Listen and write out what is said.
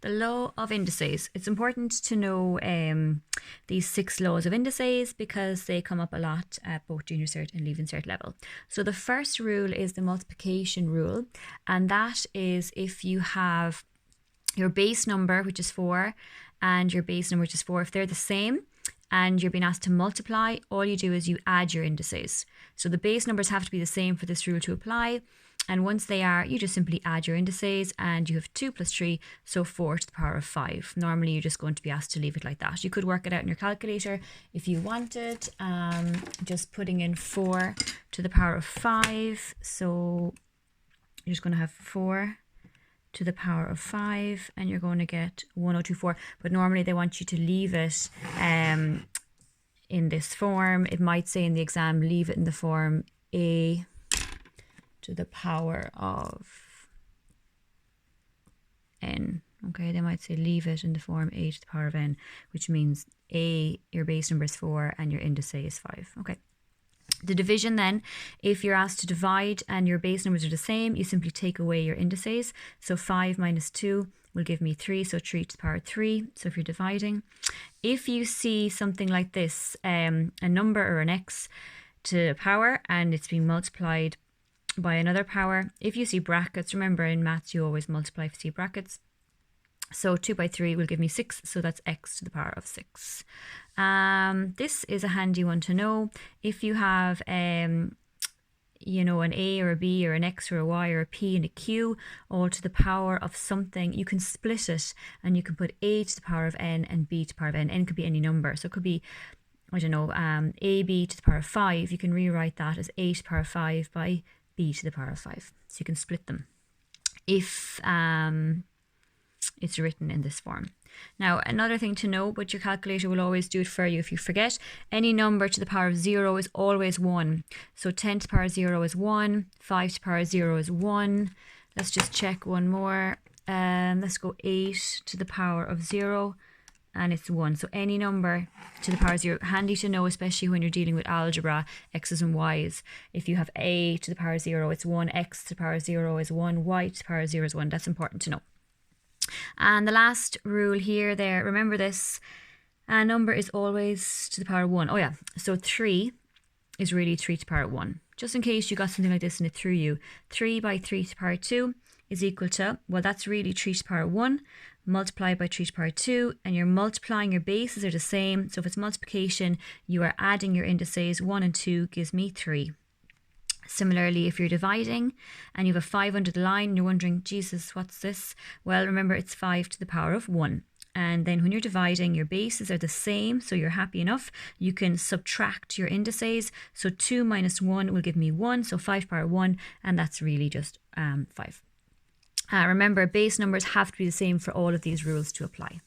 The law of indices. It's important to know these 6 laws of indices because they come up a lot at both junior cert and leaving cert level. So the first rule is the multiplication rule, and that is if you have your base number, which is 4, and your base number, which is 4, if they're the same and you're being asked to multiply, all you do is you add your indices. So the base numbers have to be the same for this rule to apply. And once they are, you just simply add your indices and you have 2 plus 3, so 4 to the power of 5. Normally, you're just going to be asked to leave it like that. You could work it out in your calculator if you wanted, just putting in 4 to the power of 5. So you're just going to have 4 to the power of 5 and you're going to get 1024. But normally they want you to leave it in this form. It might say in the exam, leave it in the form a to the power of n. Okay, they might say leave it in the form a to the power of n, which means a, your base number is 4 and your indice is 5. Okay. The division then, if you're asked to divide and your base numbers are the same, you simply take away your indices. So 5 minus 2 will give me 3, so 3 to the power of 3. So if you're dividing, if you see something like this, a number or an x to the power and it's being multiplied by another power, if you see brackets, remember in maths you always multiply if you see brackets. So 2 by 3 will give me 6, so that's x to the power of 6. This is a handy one to know. If you have, you know, an a or a b or an x or a y or a p and a q all to the power of something, you can split it and you can put a to the power of n and b to the power of n. N could be any number, so it could be, I don't know, ab to the power of 5. You can rewrite that as a to the power of 5 by b to the power of 5. So you can split them if it's written in this form. Now, another thing to know, but your calculator will always do it for you if you forget, any number to the power of 0 is always 1. So 10 to the power of 0 is 1, 5 to the power of 0 is 1. Let's just check one more. Let's go 8 to the power of 0, and it's 1. So any number to the power of 0, handy to know, especially when you're dealing with algebra, x's and y's. If you have a to the power of 0, it's 1, x to the power of 0 is 1, y to the power of 0 is 1. That's important to know. And the last rule here, there, remember this, a number is always to the power of 1. Oh yeah, so 3 is really 3 to the power of 1. Just in case you got something like this and it threw you. 3 by 3 to the power of 2 is equal to, well, that's really 3 to the power of 1 multiplied by 3 to the power of 2, and you're multiplying, your bases are the same. So if it's multiplication, you are adding your indices. 1 and 2 gives me 3. Similarly, if you're dividing and you have a 5 under the line and you're wondering, Jesus, what's this? Well, remember it's 5 to the power of 1. And then when you're dividing, your bases are the same, so you're happy enough. You can subtract your indices. So 2 minus 1 will give me 1, so 5 to the power of 1, and that's really just 5. Remember, base numbers have to be the same for all of these rules to apply.